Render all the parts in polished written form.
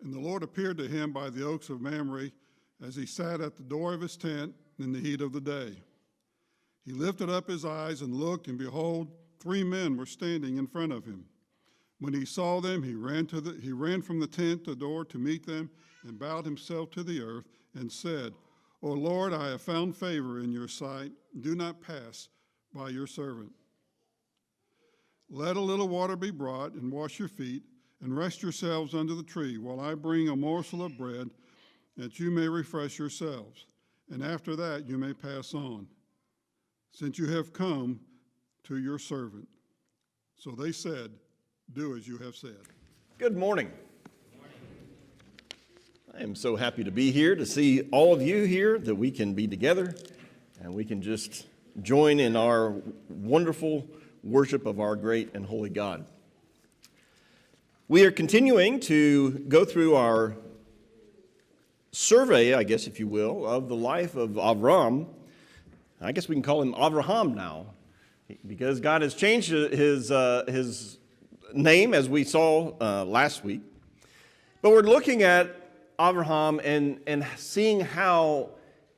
And the Lord appeared to him by the oaks of Mamre as he sat at the door of his tent in the heat of the day. He lifted up his eyes and looked, and behold, 3 men were standing in front of him. When he saw them, he ran from the tent to the door to meet them and bowed himself to the earth and said, O Lord, I have found favor in your sight. Do not pass by your servant. Let a little water be brought and wash your feet and rest yourselves under the tree while I bring a morsel of bread that you may refresh yourselves. And after that you may pass on, since you have come to your servant. So they said, do as you have said. Good morning. I am so happy to be here, to see all of you here, that we can be together and we can just join in our wonderful worship of our great and holy God. We are continuing to go through our survey, I guess if you will, of the life of Avram. I guess we can call him Avraham now, because God has changed his name, as we saw last week. But we're looking at Avraham and seeing how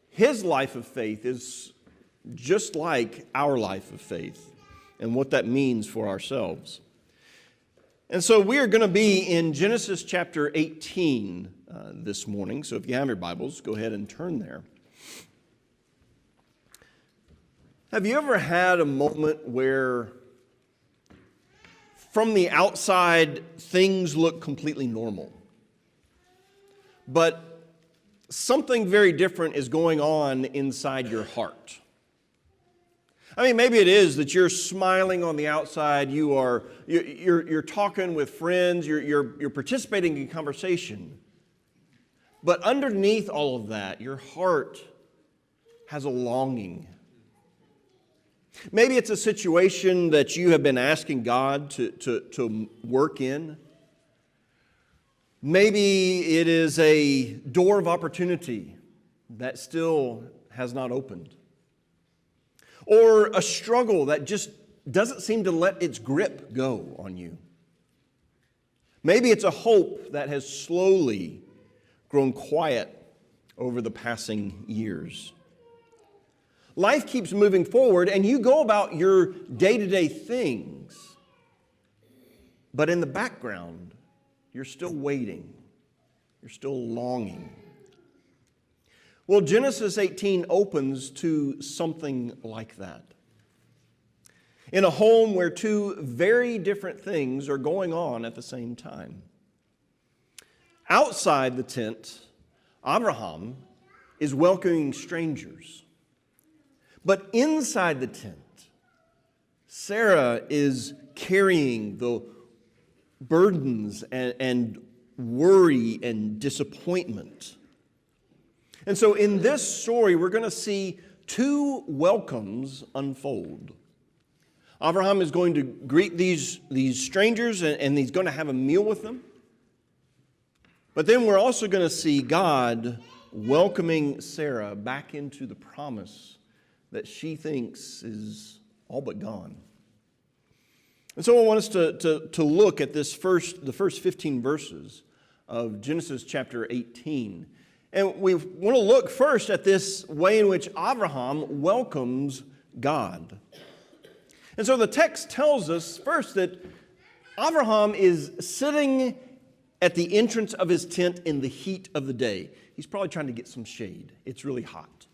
his life of faith is just like our life of faith and what that means for ourselves. And so we are going to be in Genesis chapter 18 this morning. So if you have your Bibles, go ahead and turn there. Have you ever had a moment where from the outside things look completely normal, but something very different is going on inside your heart? I mean, maybe it is that you're smiling on the outside, you're talking with friends, you're participating in conversation. But underneath all of that, your heart has a longing. Maybe it's a situation that you have been asking God to work in. Maybe it is a door of opportunity that still has not opened. Or a struggle that just doesn't seem to let its grip go on you. Maybe it's a hope that has slowly grown quiet over the passing years. Life keeps moving forward and you go about your day-to-day things, but in the background, you're still waiting. You're still longing. Well, Genesis 18 opens to something like that. In a home where 2 very different things are going on at the same time. Outside the tent, Abraham is welcoming strangers. But inside the tent, Sarah is carrying the burdens and worry and disappointment. And so in this story, we're going to see 2 welcomes unfold. Abraham is going to greet these strangers and he's going to have a meal with them. But then we're also going to see God welcoming Sarah back into the promise that she thinks is all but gone. And so I want us to look at the first 15 verses of Genesis chapter 18. And we want to look first at this way in which Abraham welcomes God. And so the text tells us first that Abraham is sitting at the entrance of his tent in the heat of the day. He's probably trying to get some shade. It's really hot.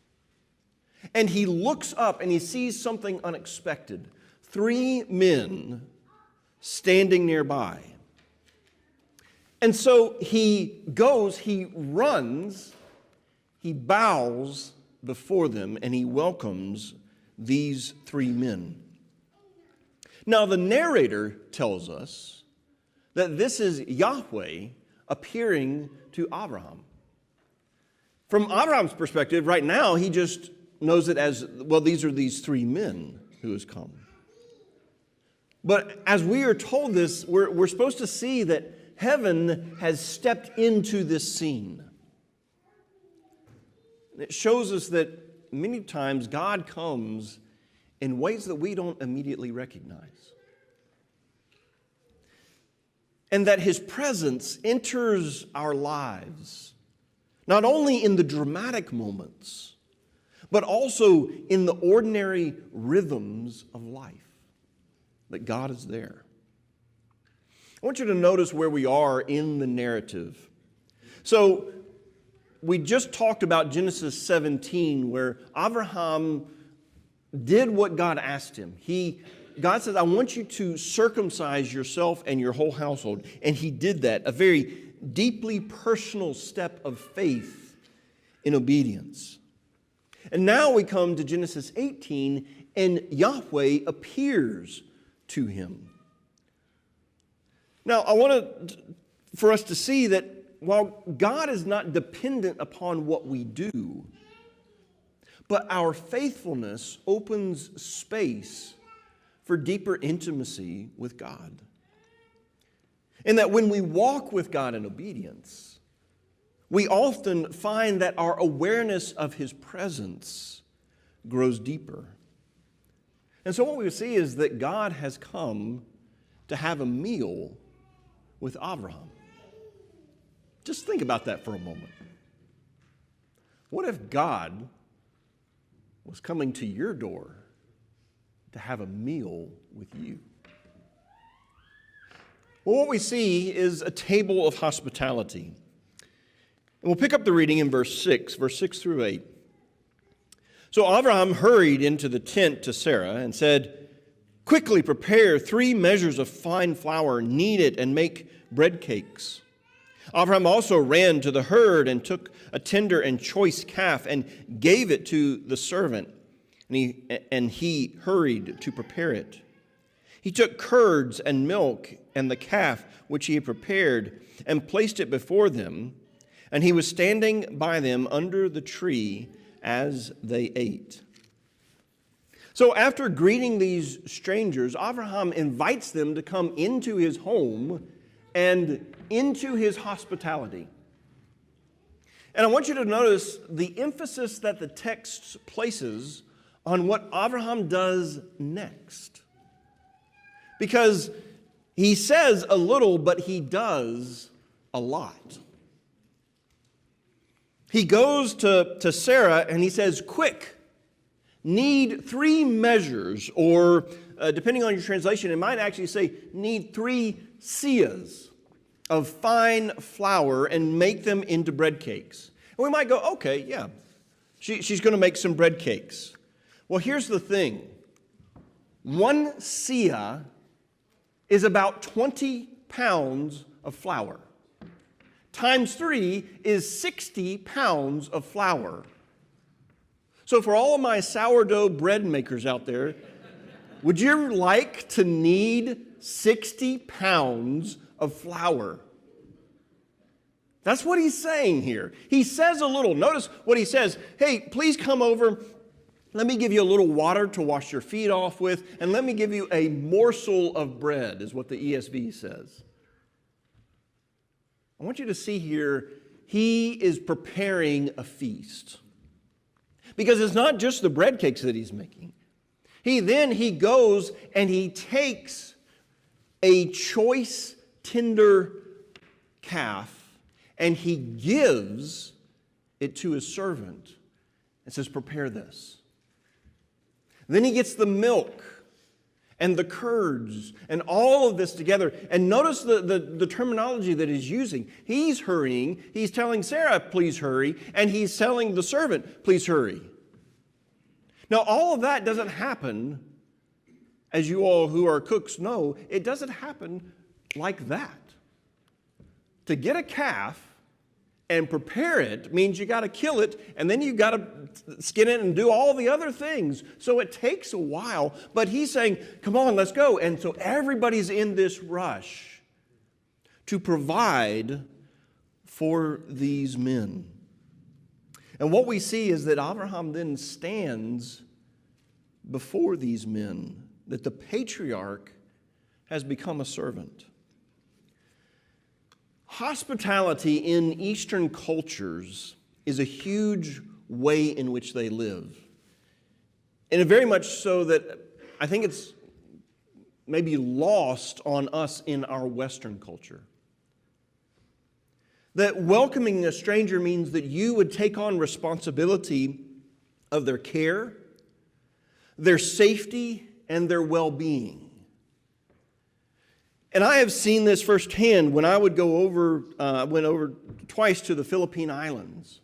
And he looks up and he sees something unexpected. 3 men standing nearby. And so he goes, he runs, he bows before them, and he welcomes these 3 men. Now, the narrator tells us that this is Yahweh appearing to Abraham. From Abraham's perspective, right now, he just knows it as, well, these are these 3 men who has come. But as we are told this, we're supposed to see that heaven has stepped into this scene. It shows us that many times God comes in ways that we don't immediately recognize. and that his presence enters our lives, not only in the dramatic moments, but also in the ordinary rhythms of life, that God is there. I want you to notice where we are in the narrative. So, we just talked about Genesis 17, where Abraham did what God asked him. God says, I want you to circumcise yourself and your whole household. And he did that, a very deeply personal step of faith in obedience. And now we come to Genesis 18, and Yahweh appears to him. Now, I want for us to see that while God is not dependent upon what we do, but our faithfulness opens space for deeper intimacy with God. And that when we walk with God in obedience, we often find that our awareness of His presence grows deeper. And so what we see is that God has come to have a meal with Abraham. Just think about that for a moment. What if God was coming to your door to have a meal with you? Well, what we see is a table of hospitality. And we'll pick up the reading in verse 6 through 8. So Abraham hurried into the tent to Sarah and said, "Quickly prepare 3 measures of fine flour, knead it, and make bread cakes." Abraham also ran to the herd and took a tender and choice calf and gave it to the servant, and he hurried to prepare it. He took curds and milk and the calf which he had prepared and placed it before them, and he was standing by them under the tree as they ate. So after greeting these strangers, Abraham invites them to come into his home and into his hospitality. And I want you to notice the emphasis that the text places on what Abraham does next. Because he says a little, but he does a lot. He goes to Sarah and he says, "Quick, knead 3 measures," or depending on your translation, it might actually say, "Knead 3 seahs of fine flour and make them into bread cakes." And we might go, okay, yeah, she's going to make some bread cakes. Well, here's the thing. 1 seah is about 20 pounds of flour. Times 3 is 60 pounds of flour. So for all of my sourdough bread makers out there, would you like to knead 60 pounds of flour? That's what he's saying here. He says a little. Notice what he says. "Hey, please come over. Let me give you a little water to wash your feet off with, and let me give you a morsel of bread," is what the ESV says. I want you to see here, he is preparing a feast. Because it's not just the bread cakes that he's making. He goes and he takes a choice, tender calf and he gives it to his servant and says, "Prepare this." Then he gets the milk and the curds and all of this together. And notice the terminology that he's using. He's hurrying. He's telling Sarah, "Please hurry." And he's telling the servant, "Please hurry." Now, all of that doesn't happen, as you all who are cooks know, it doesn't happen like that. To get a calf and prepare it means you got to kill it, and then you got to skin it and do all the other things. So it takes a while, but he's saying, "Come on, let's go." And so everybody's in this rush to provide for these men. And what we see is that Abraham then stands before these men, that the patriarch has become a servant. Hospitality in Eastern cultures is a huge way in which they live. And very much so that I think it's maybe lost on us in our Western culture. That welcoming a stranger means that you would take on responsibility of their care, their safety, and their well-being. And I have seen this firsthand when I would go over, went over twice to the Philippine Islands.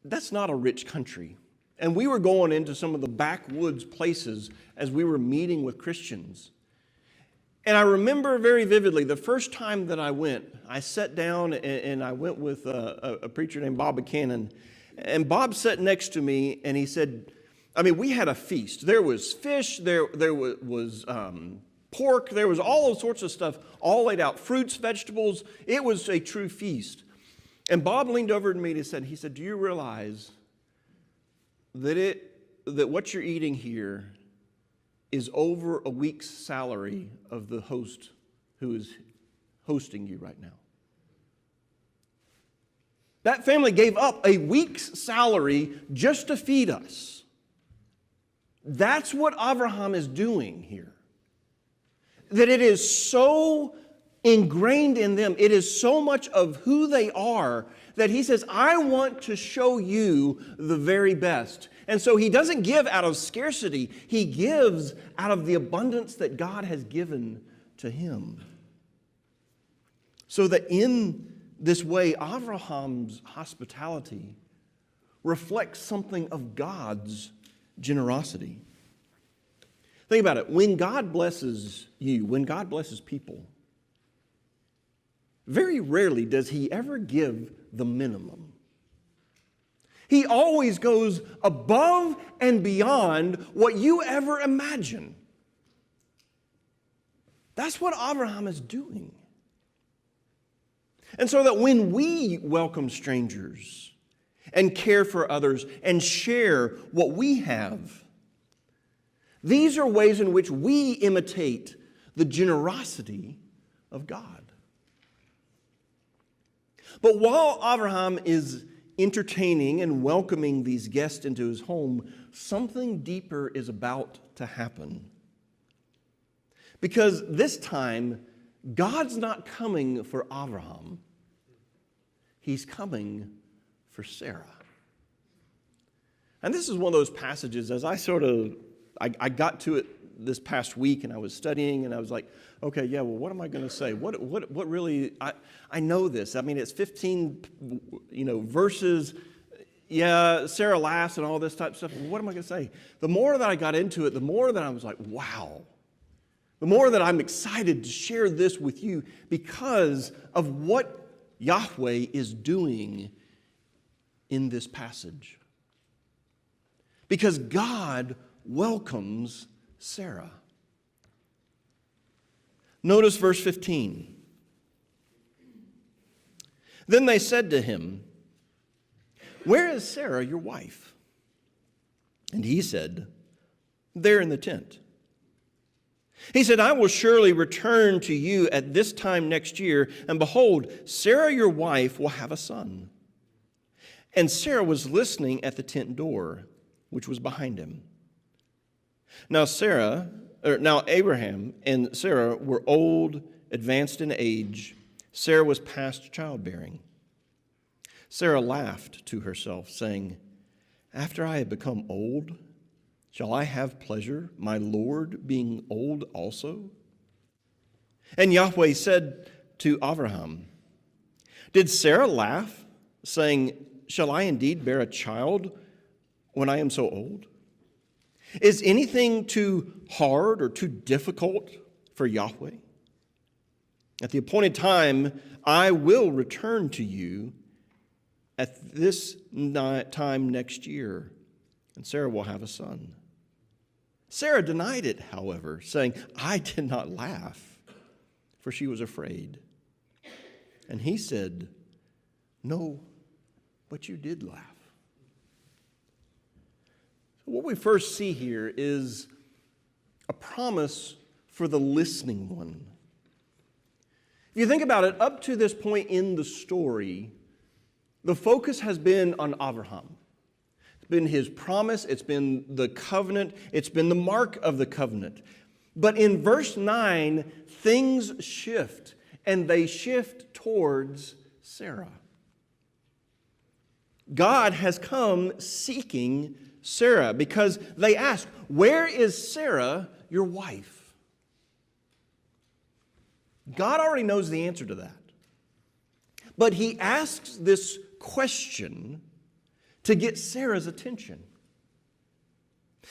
That's not a rich country. And we were going into some of the backwoods places as we were meeting with Christians. And I remember very vividly the first time that I went, I sat down and I went with a preacher named Bob Buchanan. And Bob sat next to me and he said, we had a feast. There was fish, there was pork, there was all sorts of stuff all laid out, fruits, vegetables. It was a true feast. And Bob leaned over to me and he said, do you realize that what you're eating here is over a week's salary of the host who is hosting you right now? That family gave up a week's salary just to feed us. That's what Abraham is doing here. That it is so ingrained in them, it is so much of who they are, that he says, I want to show you the very best. And so he doesn't give out of scarcity, he gives out of the abundance that God has given to him. So that in this way, Abraham's hospitality reflects something of God's generosity. Think about it. When God blesses you, when God blesses people, very rarely does he ever give the minimum. He always goes above and beyond what you ever imagine. That's what Abraham is doing. And so that when we welcome strangers and care for others and share what we have, these are ways in which we imitate the generosity of God. But while Abraham is entertaining and welcoming these guests into his home, something deeper is about to happen. Because this time, God's not coming for Abraham. He's coming for Sarah. And this is one of those passages, as I got to it this past week and I was studying and I was like, okay, yeah, well, what am I going to say? What really, I know this. It's 15, verses. Yeah, Sarah laughs and all this type of stuff. What am I going to say? The more that I got into it, the more that I was like, wow. The more that I'm excited to share this with you because of what Yahweh is doing in this passage. Because God welcomes Sarah. Notice verse 15. Then they said to him, where is Sarah, your wife? And he said, there in the tent. He said, I will surely return to you at this time next year, and behold, Sarah your wife will have a son. And Sarah was listening at the tent door, which was behind him. Now Abraham and Sarah were old, advanced in age. Sarah was past childbearing. Sarah laughed to herself, saying, after I have become old, shall I have pleasure, my Lord being old also? And Yahweh said to Abraham, did Sarah laugh, saying, shall I indeed bear a child when I am so old? Is anything too hard or too difficult for Yahweh? At the appointed time, I will return to you at this time next year, and Sarah will have a son. Sarah denied it, however, saying, I did not laugh, for she was afraid. And he said, no, but you did laugh. What we first see here is a promise for the listening one. If you think about it, up to this point in the story, the focus has been on Abraham. It's been his promise, it's been the covenant, it's been the mark of the covenant. But in verse 9, things shift, and they shift towards Sarah. God has come seeking Sarah because they ask, "Where is Sarah, your wife?" God already knows the answer to that. But he asks this question to get Sarah's attention.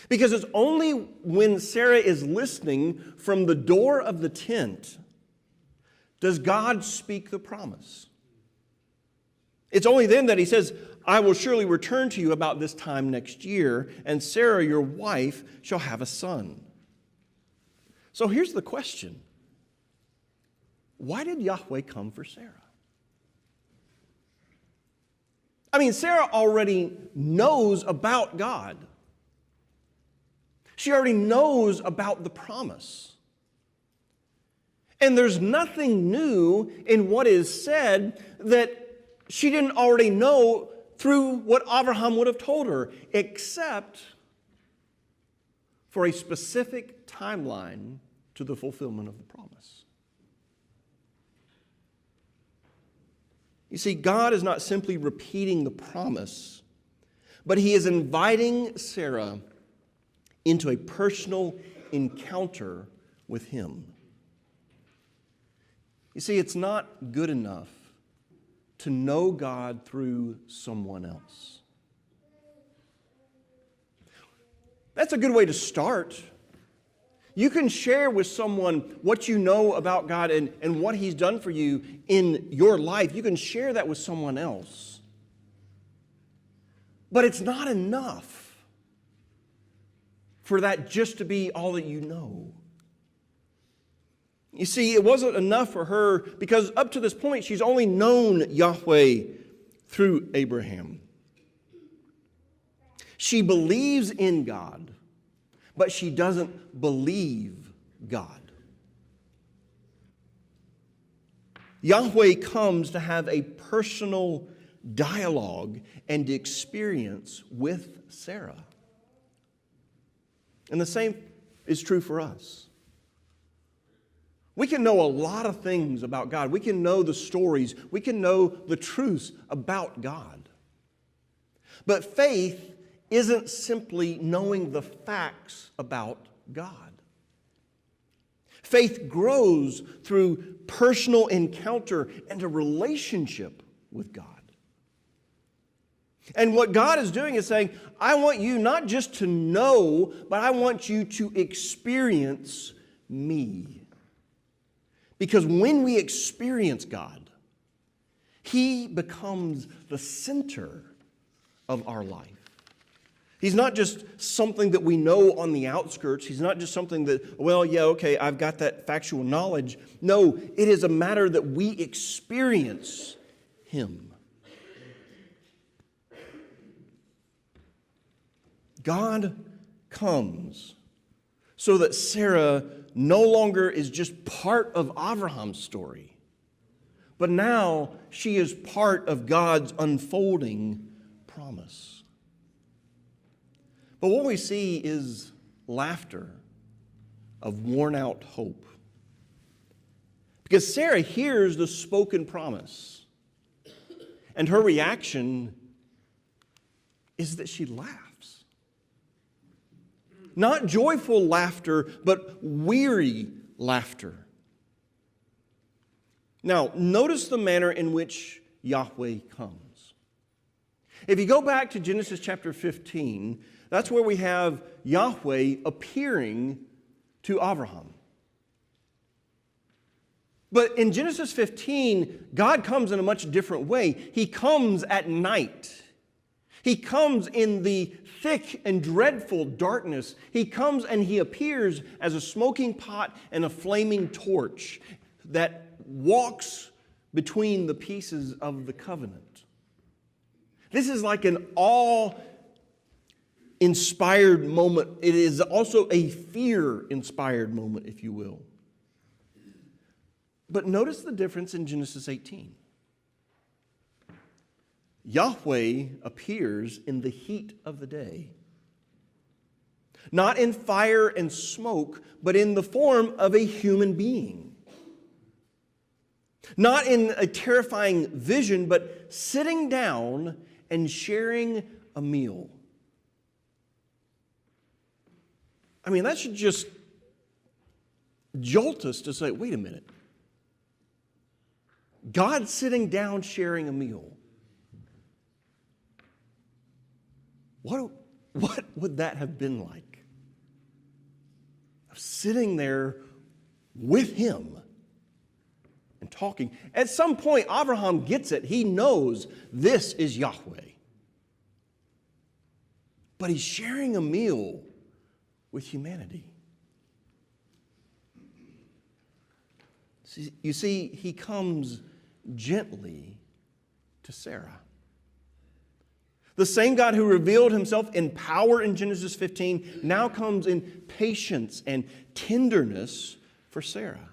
Because it's only when Sarah is listening from the door of the tent does God speak the promise. It's only then that he says, "I will surely return to you about this time next year, and Sarah, your wife, shall have a son." So here's the question. Why did Yahweh come for Sarah? I mean, Sarah already knows about God. She already knows about the promise. And there's nothing new in what is said that she didn't already know through what Abraham would have told her, except for a specific timeline to the fulfillment of the promise. You see, God is not simply repeating the promise, but he is inviting Sarah into a personal encounter with him. You see, it's not good enough to know God through someone else. That's a good way to start. You can share with someone what you know about God and what he's done for you in your life. You can share that with someone else. But it's not enough for that just to be all that you know. You see, it wasn't enough for her because up to this point, she's only known Yahweh through Abraham. She believes in God, but she doesn't believe God. Yahweh comes to have a personal dialogue and experience with Sarah. And the same is true for us. We can know a lot of things about God. We can know the stories. We can know the truths about God. But faith isn't simply knowing the facts about God. Faith grows through personal encounter and a relationship with God. And what God is doing is saying, I want you not just to know, but I want you to experience me. Because when we experience God, he becomes the center of our life. He's not just something that we know on the outskirts. He's not just something that, well, yeah, okay, I've got that factual knowledge. No, it is a matter that we experience him. God comes so that Sarah no longer is just part of Abraham's story, but now she is part of God's unfolding promise. But what we see is laughter of worn-out hope. Because Sarah hears the spoken promise, and her reaction is that she laughs. Not joyful laughter, but weary laughter. Now, notice the manner in which Yahweh comes. If you go back to Genesis chapter 15, that's where we have Yahweh appearing to Abraham. But in Genesis 15, God comes in a much different way. He comes at night. He comes in the thick and dreadful darkness. He comes and he appears as a smoking pot and a flaming torch that walks between the pieces of the covenant. This is like an awe-inspired moment. It is also a fear-inspired moment, if you will. But notice the difference in Genesis 18. Yahweh appears in the heat of the day. Not in fire and smoke, but in the form of a human being. Not in a terrifying vision, but sitting down and sharing a meal. I mean, that should just jolt us to say, wait a minute. God sitting down sharing a meal. What would that have been like? Sitting there with him and talking. At some point, Abraham gets it. He knows this is Yahweh. But he's sharing a meal with humanity. You see, he comes gently to Sarah. The same God who revealed himself in power in Genesis 15 now comes in patience and tenderness for Sarah.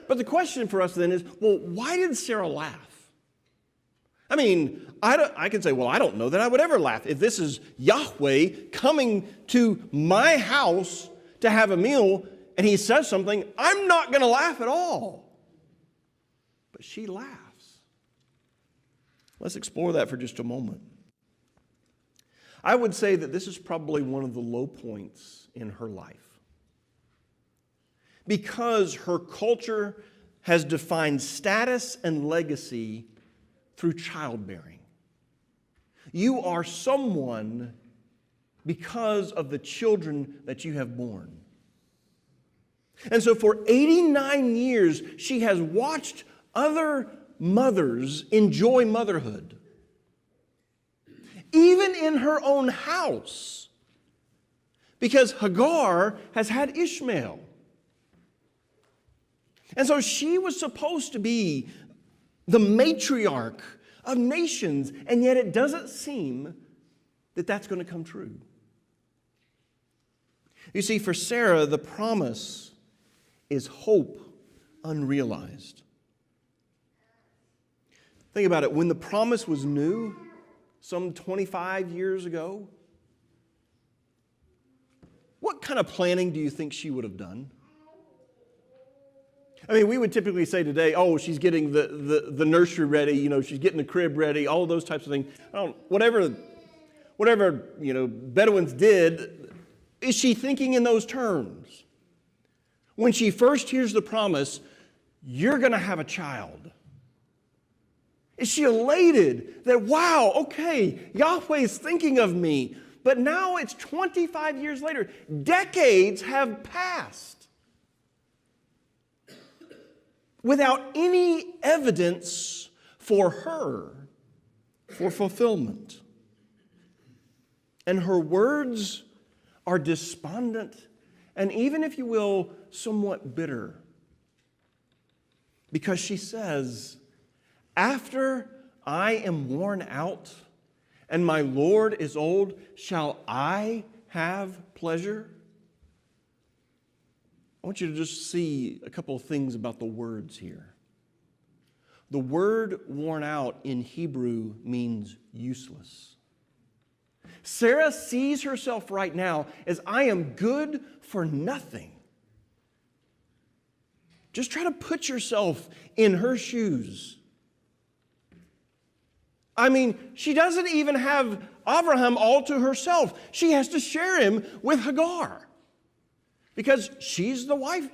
But the question for us then is, well, why did Sarah laugh? I mean, I can say, well, I don't know that I would ever laugh. If this is Yahweh coming to my house to have a meal and he says something, I'm not going to laugh at all. But she laughs. Let's explore that for just a moment. I would say that this is probably one of the low points in her life. Because her culture has defined status and legacy through childbearing. You are someone because of the children that you have born. And so for 89 years, she has watched other mothers enjoy motherhood. Even in her own house. Because Hagar has had Ishmael. And so she was supposed to be the matriarch of nations, and yet it doesn't seem that that's going to come true. You see, for Sarah, the promise is hope unrealized. Think about it. When the promise was new, some 25 years ago, what kind of planning do you think she would have done? I mean, we would typically say today, oh, she's getting the nursery ready, she's getting the crib ready, all of those types of things. Whatever Bedouins did, is she thinking in those terms? When she first hears the promise, you're going to have a child. Is she elated that, wow, okay, Yahweh is thinking of me, but now it's 25 years later. Decades have passed without any evidence for her for fulfillment. And her words are despondent and even, if you will, somewhat bitter. Because she says, after I am worn out and my Lord is old, shall I have pleasure? I want you to just see a couple of things about the words here. The word worn out in Hebrew means useless. Sarah sees herself right now as I am good for nothing. Just try to put yourself in her shoes. I mean, she doesn't even have Abraham all to herself. She has to share him with Hagar. Because she's the wife.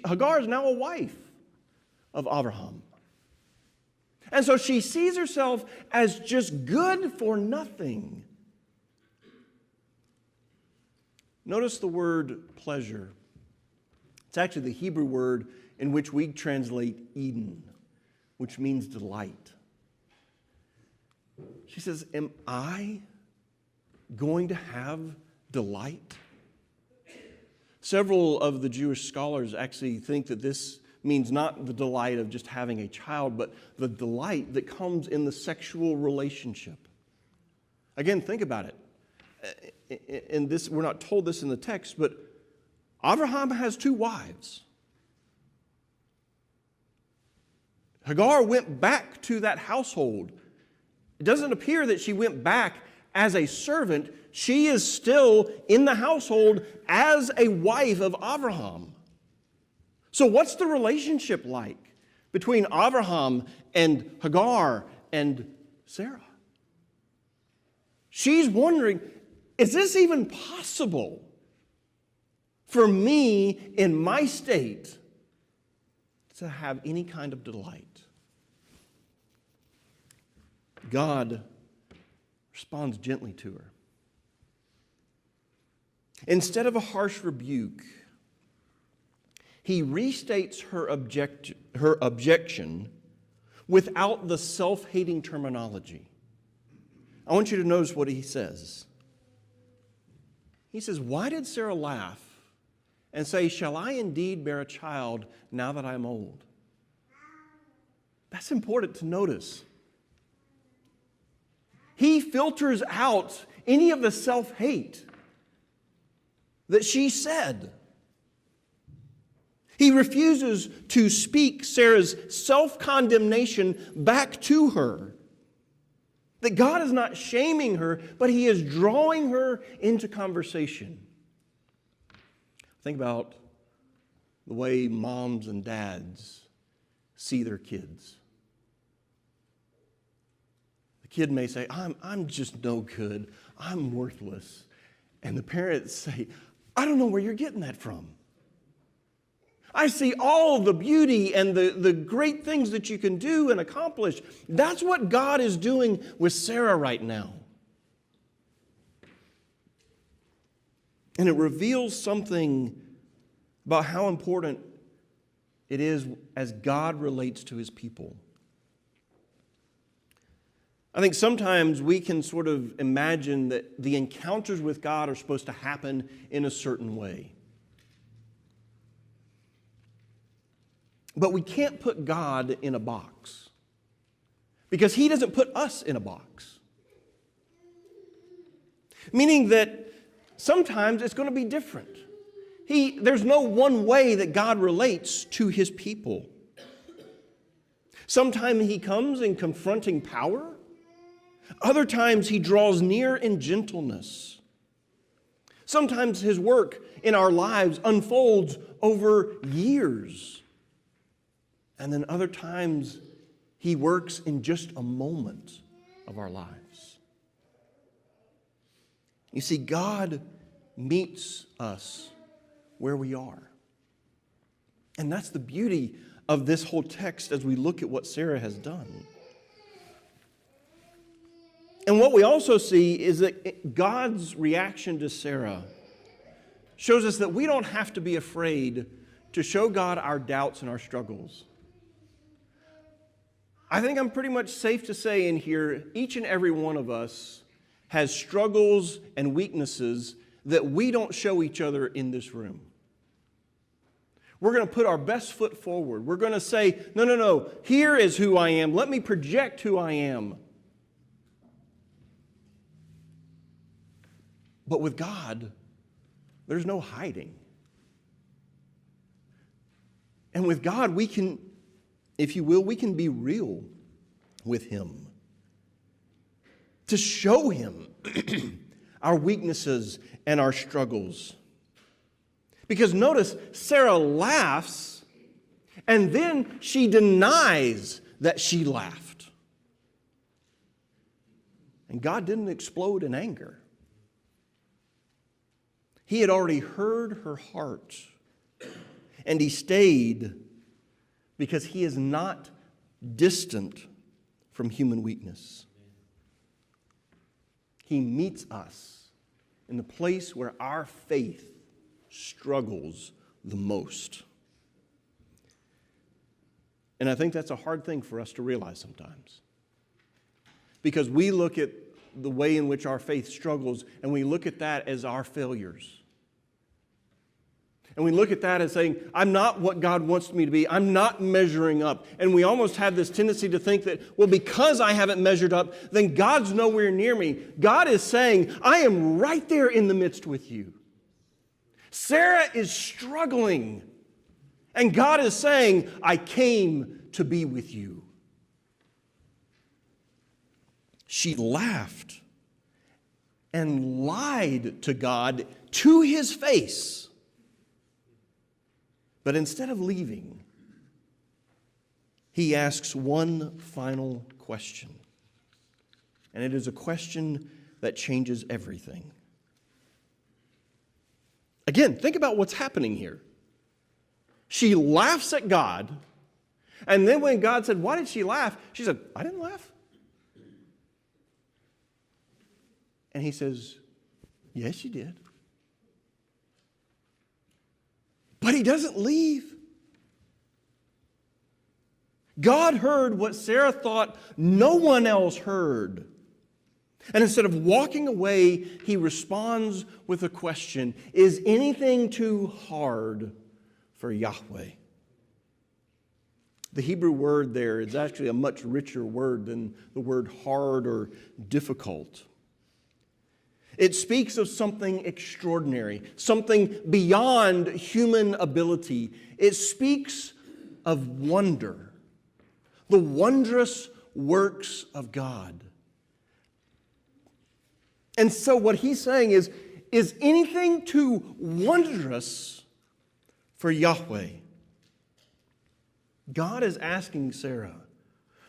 Hagar is now a wife of Abraham. And so she sees herself as just good for nothing. Notice the word pleasure. It's actually the Hebrew word in which we translate Eden, which means delight. She says, am I going to have delight? Several of the Jewish scholars actually think that this means not the delight of just having a child, but the delight that comes in the sexual relationship. Again, think about it. And this, we're not told this in the text, but Abraham has 2 wives. Hagar went back to that household. It doesn't appear that she went back as a servant. She is still in the household as a wife of Abraham. So what's the relationship like between Abraham and Hagar and Sarah? She's wondering, is this even possible for me in my state to have any kind of delight? God responds gently to her. Instead of a harsh rebuke, he restates her objection without the self-hating terminology. I want you to notice what he says. He says, "Why did Sarah laugh and say, 'Shall I indeed bear a child now that I am old?'" That's important to notice. He filters out any of the self-hate that she said. He refuses to speak Sarah's self-condemnation back to her. That God is not shaming her, but He is drawing her into conversation. Think about the way moms and dads see their kids. The kid may say, I'm just no good. I'm worthless. And the parents say, "I don't know where you're getting that from. I see all the beauty and the great things that you can do and accomplish." That's what God is doing with Sarah right now. And it reveals something about how important it is as God relates to His people. I think sometimes we can sort of imagine that the encounters with God are supposed to happen in a certain way. But we can't put God in a box because He doesn't put us in a box. Meaning that sometimes it's going to be different. There's no one way that God relates to His people. Sometimes He comes in confronting power. Other times He draws near in gentleness. Sometimes His work in our lives unfolds over years. And then other times, He works in just a moment of our lives. You see, God meets us where we are. And that's the beauty of this whole text as we look at what Sarah has done. And what we also see is that God's reaction to Sarah shows us that we don't have to be afraid to show God our doubts and our struggles. I think I'm pretty much safe to say in here, each and every one of us has struggles and weaknesses that we don't show each other in this room. We're going to put our best foot forward. We're going to say, no, here is who I am. Let me project who I am. But with God, there's no hiding. And with God, we can, if you will, we can be real with Him. To show Him our weaknesses and our struggles. Because notice, Sarah laughs, and then she denies that she laughed. And God didn't explode in anger. He had already heard her heart, and He stayed because He is not distant from human weakness. He meets us in the place where our faith struggles the most. And I think that's a hard thing for us to realize sometimes. Because we look at the way in which our faith struggles, and we look at that as our failures. And we look at that as saying, I'm not what God wants me to be. I'm not measuring up. And we almost have this tendency to think that, well, because I haven't measured up, then God's nowhere near me. God is saying, I am right there in the midst with you. Sarah is struggling. And God is saying, I came to be with you. She laughed, and lied to God to his face. But instead of leaving, he asks one final question. And it is a question that changes everything. Again, think about what's happening here. She laughs at God, and then when God said, "Why did she laugh?" She said, "I didn't laugh." And he says, "Yes, you did." But he doesn't leave. God heard what Sarah thought no one else heard. And instead of walking away, he responds with a question: is anything too hard for Yahweh? The Hebrew word there is actually a much richer word than the word hard or difficult. It speaks of something extraordinary, something beyond human ability. It speaks of wonder, the wondrous works of God. And so what he's saying is anything too wondrous for Yahweh? God is asking Sarah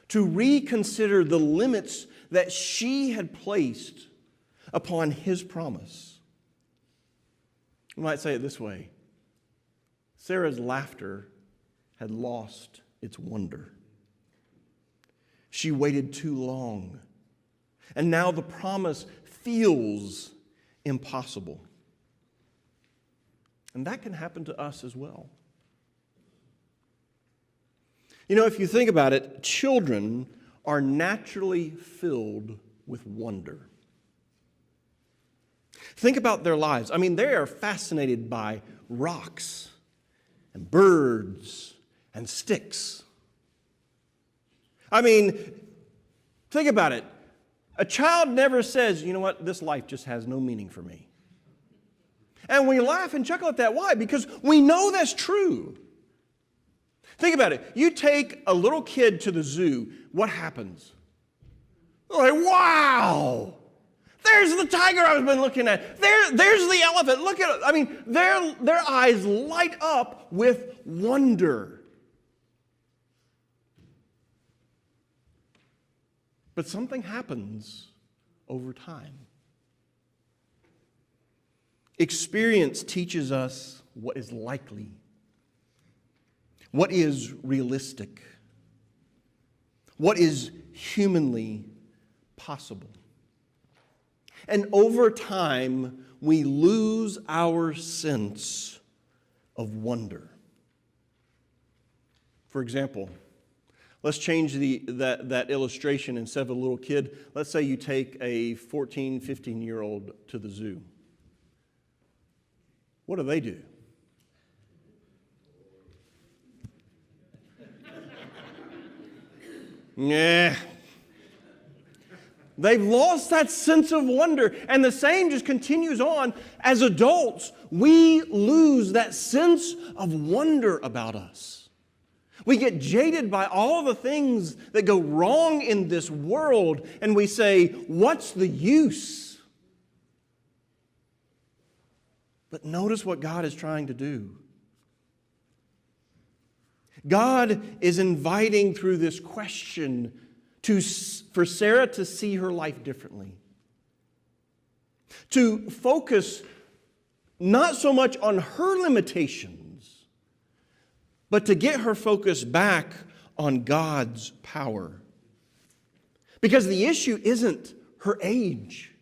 to reconsider the limits that she had placed upon his promise. You might say it this way: Sarah's laughter had lost its wonder. She waited too long, and now the promise feels impossible. And that can happen to us as well. You know, if you think about it, children are naturally filled with wonder. Think about their lives. I mean, they are fascinated by rocks and birds and sticks. I mean, think about it. A child never says, "You know what, this life just has no meaning for me." And we laugh and chuckle at that. Why? Because we know that's true. Think about it. You take a little kid to the zoo, what happens? They're like, "Wow! There's the tiger I've been looking at. There's the elephant. Look at it." I mean, their eyes light up with wonder. But something happens over time. Experience teaches us what is likely, what is realistic, what is humanly possible. And over time, we lose our sense of wonder. For example, let's change that illustration. Instead of a little kid, let's say you take a 14, 15-year-old to the zoo. What do? Nah. They've lost that sense of wonder. And the same just continues on. As adults, we lose that sense of wonder about us. We get jaded by all the things that go wrong in this world, and we say, "What's the use?" But notice what God is trying to do. God is inviting through this question for Sarah to see her life differently. To focus not so much on her limitations, but to get her focus back on God's power. Because the issue isn't her age.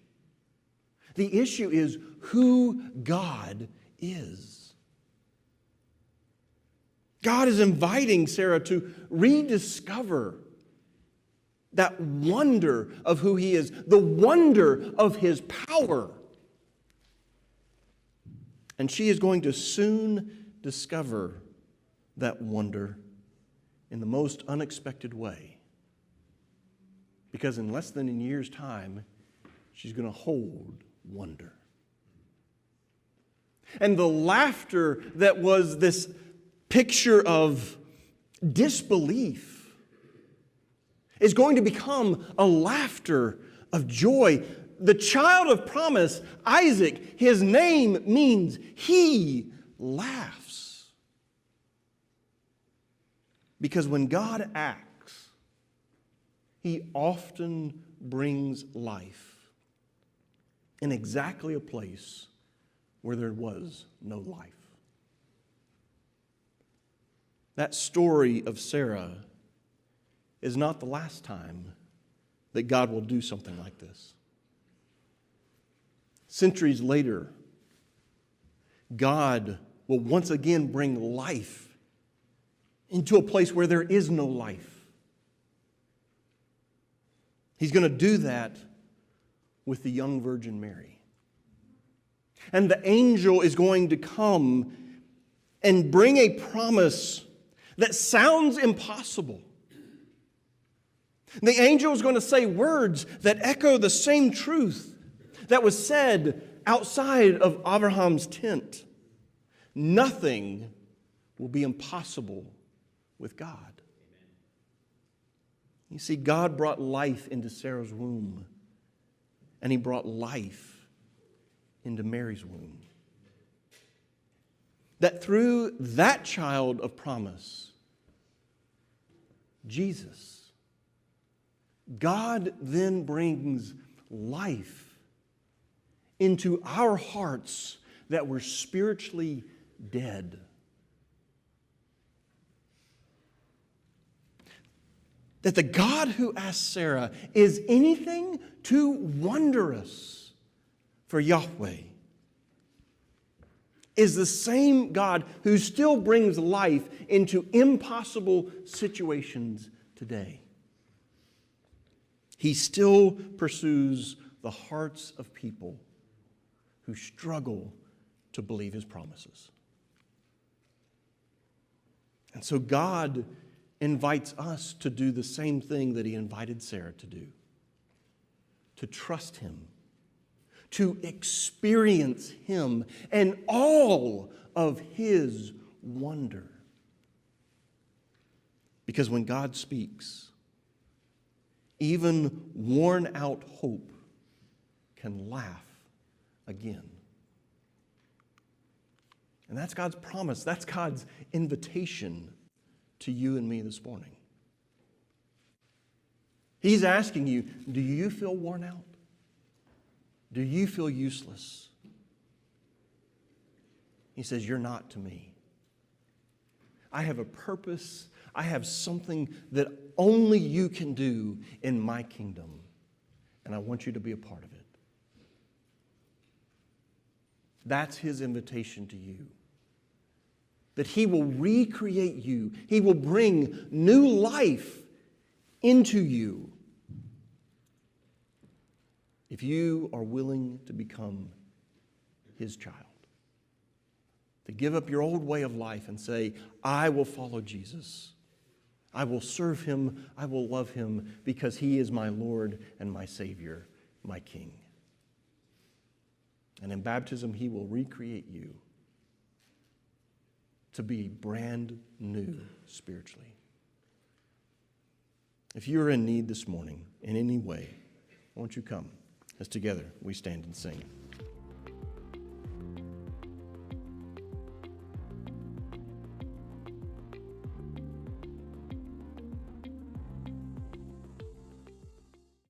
The issue is who God is. God is inviting Sarah to rediscover that wonder of who He is, the wonder of His power. And she is going to soon discover that wonder in the most unexpected way. Because in less than a year's time, she's going to hold wonder. And the laughter that was this picture of disbelief is going to become a laughter of joy. the child of promise, Isaac, his name means he laughs. Because when God acts, he often brings life in exactly a place where there was no life. That story of Sarah is not the last time that God will do something like this. Centuries later, God will once again bring life into a place where there is no life. He's going to do that with the young Virgin Mary. And the angel is going to come and bring a promise that sounds impossible. The angel is going to say words that echo the same truth that was said outside of Abraham's tent. Nothing will be impossible with God. You see, God brought life into Sarah's womb, and he brought life into Mary's womb. That through that child of promise, Jesus, God then brings life into our hearts that were spiritually dead. That the God who asked Sarah is anything too wondrous for Yahweh is the same God who still brings life into impossible situations today. He still pursues the hearts of people who struggle to believe his promises. And so God invites us to do the same thing that he invited Sarah to do. To trust him. To experience him and all of his wonder. Because when God speaks, even worn out hope can laugh again. And that's God's promise. That's God's invitation to you and me this morning. He's asking you, do you feel worn out? Do you feel useless? He says, you're not to me. I have a purpose. I have something that only you can do in my kingdom. And I want you to be a part of it. That's his invitation to you. That he will recreate you. He will bring new life into you if you are willing to become his child. To give up your old way of life and say, I will follow Jesus. I will serve him. I will love him because he is my Lord and my Savior, my King. And in baptism, he will recreate you to be brand new spiritually. If you are in need this morning in any way, won't you come as together we stand and sing.